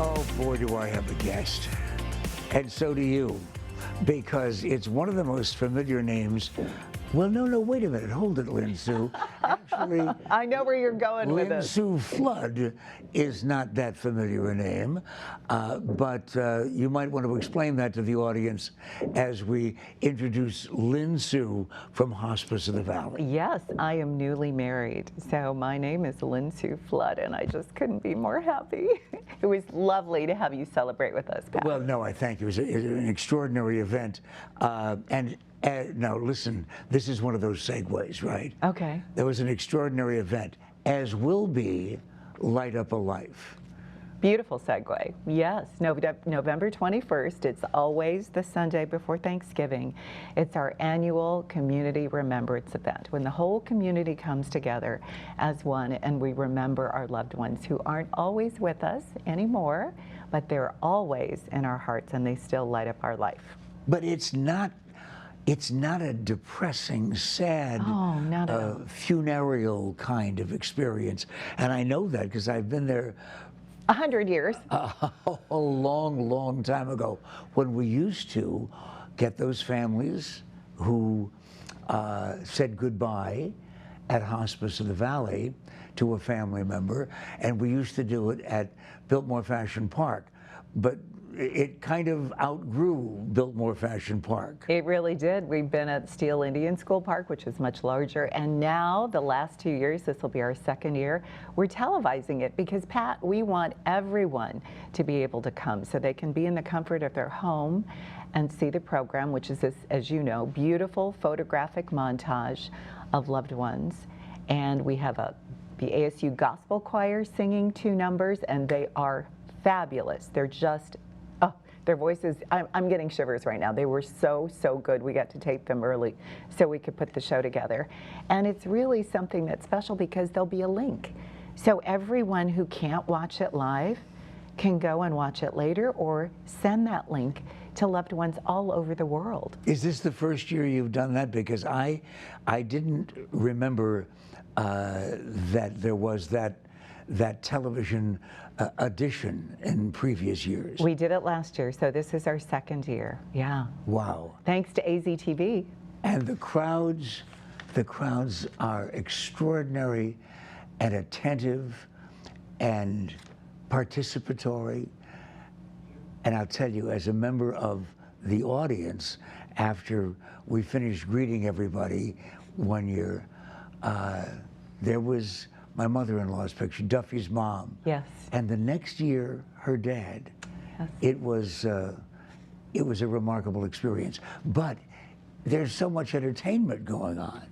Oh boy, do I have a guest. And so do you, because it's one of the most familiar names. Well, no, wait a minute. Hold it, Lynn Sue. Actually, I know where you're going with Lynn this. Sue Flood is not that familiar a name, but you might want to explain that to the audience as we introduce Lynn Sue from Hospice of the Valley. Yes, I am newly married, so my name is Lynn Sue Flood, and I just couldn't be more happy. It was lovely to have you celebrate with us, Pat. Well, no, I thank you. It was an extraordinary event. Now, listen, this is one of those segues, right? Okay. There was an extraordinary event, as will be Light Up a Life. Beautiful segue. Yes, November 21st. It's always the Sunday before Thanksgiving. It's our annual community remembrance event when the whole community comes together as one and we remember our loved ones who aren't always with us anymore, but they're always in our hearts and they still light up our life. But it's not a depressing, sad, funereal kind of experience. And I know that because I've been there 100 years. A long time ago, when we used to get those families who said goodbye at Hospice of the Valley to a family member, and we used to do it at Biltmore Fashion Park. But it kind of outgrew Biltmore Fashion Park. It really did. We've been at Steele Indian School Park, which is much larger, and now the last 2 years, this will be our second year, we're televising it because, Pat, we want everyone to be able to come so they can be in the comfort of their home and see the program, which is this, as you know, beautiful photographic montage of loved ones. And we have the ASU Gospel Choir singing 2 numbers, and they are fabulous. They're just their voices, I'm getting shivers right now. They were so good. We got to tape them early so we could put the show together. And it's really something that's special because there'll be a link. So everyone who can't watch it live can go and watch it later or send that link to loved ones all over the world. Is this the first year you've done that? Because I didn't remember that there was that television edition in previous years. We did it last year, so this is our second year. Yeah. Wow. Thanks to AZTV. And the crowds are extraordinary and attentive and participatory. And I'll tell you, as a member of the audience, after we finished greeting everybody one year, there was my mother-in-law's picture, Duffy's mom. Yes. And the next year, her dad. Yes. It was a remarkable experience. But there's so much entertainment going on.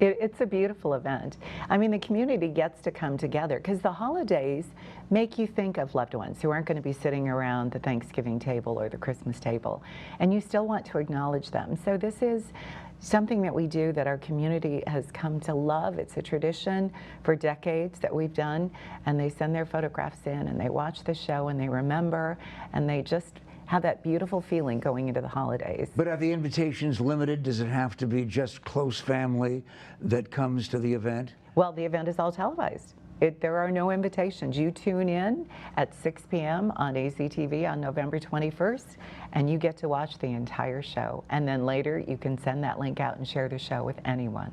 It's a beautiful event. I mean, the community gets to come together because the holidays make you think of loved ones who aren't going to be sitting around the Thanksgiving table or the Christmas table, and you still want to acknowledge them. So this is something that we do that our community has come to love. It's a tradition for decades that we've done, and they send their photographs in and they watch the show and they remember and they just have that beautiful feeling going into the holidays. But are the invitations limited? Does it have to be just close family that comes to the event? Well, the event is all televised. There are no invitations. You tune in at 6 p.m. on AZTV on November 21st, and you get to watch the entire show. And then later, you can send that link out and share the show with anyone.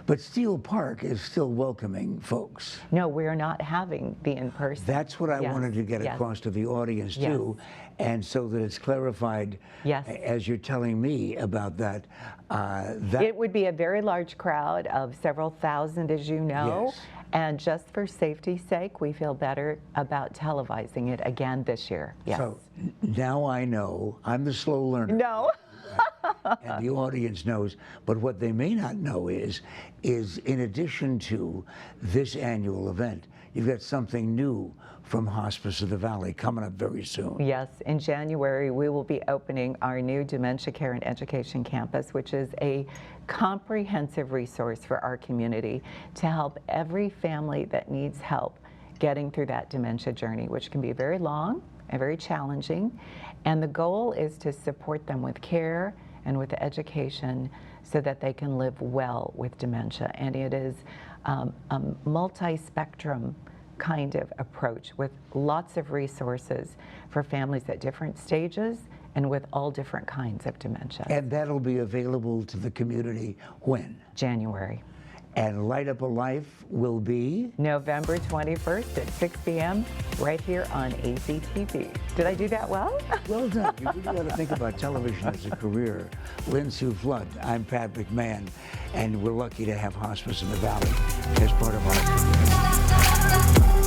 But Steele Park is still welcoming folks. No, we're not having the in-person. That's what I wanted to get across to the audience, too. And so that it's clarified, as you're telling me about that. It would be a very large crowd of several thousand, as you know. Yes. And just for safety's sake, we feel better about televising it again this year. Yes. So now I know. I'm the slow learner. No. And the audience knows. But what they may not know is in addition to this annual event, you've got something new from Hospice of the Valley coming up very soon. Yes, in January we will be opening our new Dementia Care and Education Campus, which is a comprehensive resource for our community to help every family that needs help getting through that dementia journey, which can be very long and very challenging. And the goal is to support them with care and with education so that they can live well with dementia. And it is a multi-spectrum kind of approach with lots of resources for families at different stages and with all different kinds of dementia. And that'll be available to the community when? January. And Light Up a Life will be? November 21st at 6 p.m. right here on AZTV. Did I do that well? Well done. You really got to think about television as a career. Lynn Sue Flood, I'm Pat McMahon, and we're lucky to have Hospice in the Valley as part of our community.